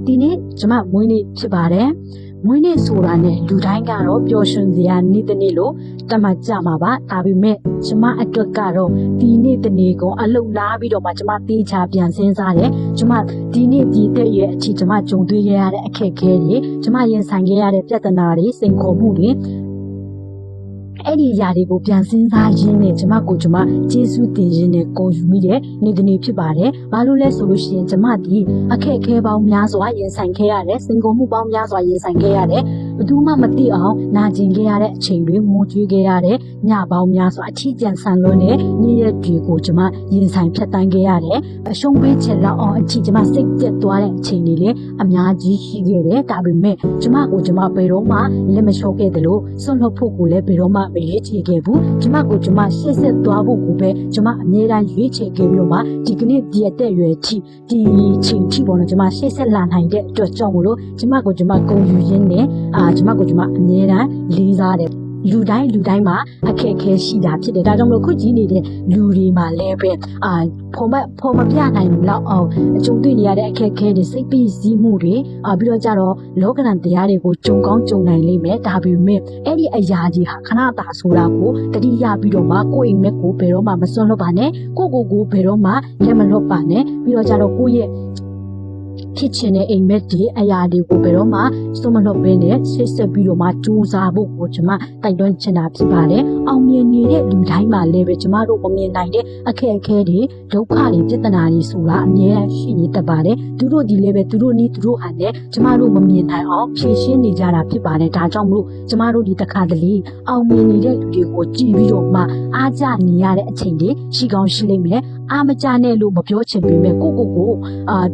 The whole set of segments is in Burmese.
ဒီနေ့ကျမမွေးနေ့ဖြစ်ပါတယ်မွေးနေ့ဆိုတာနဲ့လူတိုင်းကတော့ပျော်ရွှင်စရာနေ့တစ်နေ့လို့တတ်မှတ်ကြမှာပါဒါပေမဲ့ကျမအတွက်ကတော့ဒီနေ့တစ်နေ့ကိုအလုံလာပြီးတော့မှကျမတေးချပြန်စဉ်းစားတယ်ကျမဒီနေ့ဒီတဲ့ရဲ့အချီကျမကြုံတွေ့ရတဲ့အခက်အခဲတွေကျမရင်ဆိုင်ခဲ့ရတဲ့ပြဿနာတွေစိန်ခေါ်မှုတွေအဲ့ဒီຢာတွေကိုပြန်စဉ်းစားရင်းနဲ့ကျမကျေးဇူးတင်ရင်းနဲ့ကိုယူမိတဲ့နေ့တစ်နေ့ဖြစ်ပါတယ်။ဘာလို့လဲဆိုလို့ရှိရင်ကျမဒီအခက်အခဲပေါင်းများစွာရင်ဆိုင်ခဲ့ရတယ်။စိန်ခေါ်မှုပေါင်းများစွာရင်ဆိုင်ခဲ့ရတယ်။ဘယ်သူမှမသိအောင်နာကျင်ခဲ့ရတဲ့အချိန်တွေငိုကြွေးခဲ့ရတဲ့ညပေါင်းများစွာအထီးကျန်ဆန်လွန်းတဲ့နေ့ရက်တွေကိုကျမရင်ဆိုင်ဖြတ်တန်းခဲ့ရတယ်။အရှုံးပေးချက်လောက်အောင်အထီးကျမစိတ်ပြတ်သွားတဲ့အချိန်တွေလည်းအများကြီးရှိခဲ့တယ်။ဒါပေမဲ့ကျမဘယ်တော့မှလက်မလျှော့ခဲ့သလိုစွန့်လွတ်ဖို့ကိုလည်းဘယ်တော့မှမရွေးချယ်ခဲ့ဘူးကျမရှေ့ဆက်သွားဖို့ကိုပဲကျမအမြဲတမ်းရွေးချယ်ခဲ့ပြီးတော့မှဒီကနေ့ဒီအသက်အရွယ်ထိဒီချိန်ထိပေါ့နော်ကျမရှေ့ဆက်လာနိုင်တဲ့အတွက်ကြောင့်မလို့ကျမဂုဏ်ယူရင်းနဲ့ကျမအမြဲတမ်းလေးစားတယ်လူတိုင်းမှာအခက်အခဲရှိတာဖြစ်တယ်ဒါကြောင့်မလို့ခုကြီးနေတဲ့လူတွေမှာလည်းပဲဖော်မပြနိုင်ဘူးလောက်အောင်အကျုံတွေ့နေရတဲ့အခက်အခဲတွေစိတ်ပိစီးမှုတွေပြီးတော့ကြတော့လောကဓာတ်တရားတွေကိုကြုံကောင်းကြုံနိုင်လိမ့်မယ်ဒါပေမဲ့အဲ့ဒီအရာကြီးဟာခဏတာဆိုတာကိုတတိယပြီးတော့မှကိုယ့်အိမ်မက်ကိုဘယ်တော့မှမစွန့်လွတ်ပါနဲ့ကိုဘယ်တော့မှလက်မလွတ်ပါနဲ့ပြီးတော့ကြတော့ကိုယ့်ရဲ့ဖြစ်ချင်တဲ့အိမ်မက်တွေအရာတွေကိုဘယ်တော့မှစွန့်မလွတ်ဘဲနဲ့ရှေ့ဆက်ပြီးတော့မှကြိုးစားဖို့ကိုကျမတိုက်တွန်းချင်တာဖြစ်ပါတယ်။အောင်မြင်နေတဲ့လူတိုင်းမှာလည်းပဲကျမတို့မမြင်နိုင်တဲ့အခက်အခဲတွေဒုက္ခတွေပြဿနာတွေဆိုတာအများကြီးရှိနေတတ်ပါတယ်။သူတို့ဒီလည်းပဲသူတို့နည်းသူတို့ဟန်နဲ့ကျမတို့မမြင်နိုင်အောင်ဖြေရှင်းနေကြတာဖြစ်ပါတယ်။ဒါကြောင့်မလို့ကျမတို့ဒီတစ်ခါတလေအောင်မြင်နေတဲ့လူတွေကိုကြည့်ပြီးတော့မှအားကျနေရတဲ့အချိန်တွေရှိကောင်းရှိလိမ့်မယ်။အားမကျနဲ့လို့မပြောချင်ပေမဲ့ကို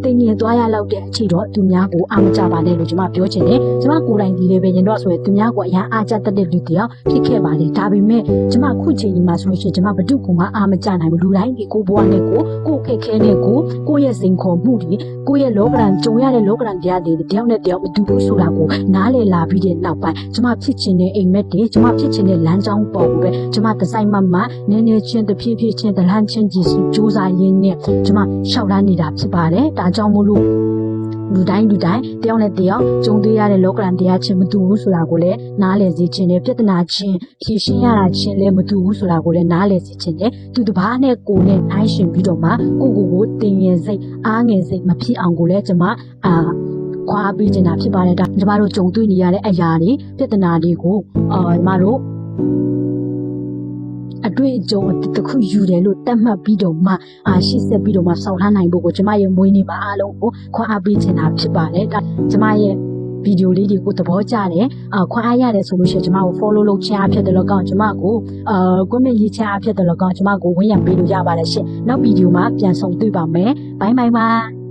တင်ငင်သွားရလောက်တဲ့အချိန်တော့သူများကိုအားမကျပါနဲ့လို့ကျမပြောချင်တယ်ကျမကိုယ်တိုင်ဒီလေးပဲရင်တော့ဆိုရင်သူများကိုအရင်အားကျတတ်တဲ့လူတယောက်ဖြစ်ခဲ့ပါတယ်ဒါပေမဲ့ကျမခုချိန်ကြီးမှာဆိုလို့ရှိရင်ကျမဘဒုကမှအားမကျနိုင်ဘူးလူတိုင်းဒီကိုဘဝနဲ့ကိုခက်ခဲနဲ့ကိုရဲ့စိန်ခေါ်မှုတွေကိုရဲ့လောကရန်ကြုံရတဲ့လောကရန်တရားတွေတယောက်နဲ့တယောက်မတူဘူးဆိုတာကိုနားလည်လာပြီးတဲ့နောက်ပိုင်းကျမဖြစ်ချင်တဲ့အိမ်မက်တွေကျမဖြစ်ချင်တဲ့လမ်းကြောင်းပေါ်ကိုပဲကျမဒီဇိုင်းမှနည်းနည်းချင်းတဖြည်းဖြည်းချင်းတလန်းချင်းကြီးစူးစမ်းရင်းနဲ့ကျမရှောက်လာနေတာဖြစ်ပါတယ်ဒါကြောင့်မို့လို့လူတိုင်းတယောက်နဲ့တယောက်ကြုံတွေ့ရတဲ့လောကရန်တရားချင်းမတူဘူးဆိုတာကိုလည်းနားလည်စေချင်တယ်ပြဿနာချင်းဖြေရှင်းရတာချင်းလည်းမတူဘူးဆိုတာကိုလည်းနားလည်စေချင်တယ်သူတစ်ပါးနဲ့ကိုယ်နဲ့နှိုင်းယှဉ်ပြီးတော့မှကိုတင်ငယ်စိတ်အားငယ်စိတ်မဖြစ်အောင်ကိုလည်းကျမခွာပေးချင်တာဖြစ်ပါတယ်ဒါကျမတို့ကြုံတွေ့နေရတဲ့အရာတွေပြဿနာတွေကိုကျမတို့အတွေ့အကြုံတစ်ခုယူတယ်လို့တတ်မှတ်ပြီးတော့မှရှေ့ဆက်ပြီးတော့မှဆောင်ထားနိုင်ဖို့ကိုကျမရဲ့မွေးနေ့မှာအားလုံးကိုခွန်အားပေးချင်တာဖြစ်ပါတယ်ဒါကျမရဲ့ဗီဒီယိုလေးတွေကိုသဘောကျတယ်ခွန်အားရတယ်ဆိုလို့ရှိရင်ကျမကို follow လုပ်ချင်အားဖြစ်တယ်လို့ကောင်းကျမကို comment ရေးချင်အားဖြစ်တယ်လို့ကောင်းကျမကိုဝင်ရပေးလို့ရပါတယ်ရှင်နောက်ဗီဒီယိုမှာပြန်ဆုံတွေ့ပါမယ်ဘိုင်ဘိုင်ပါ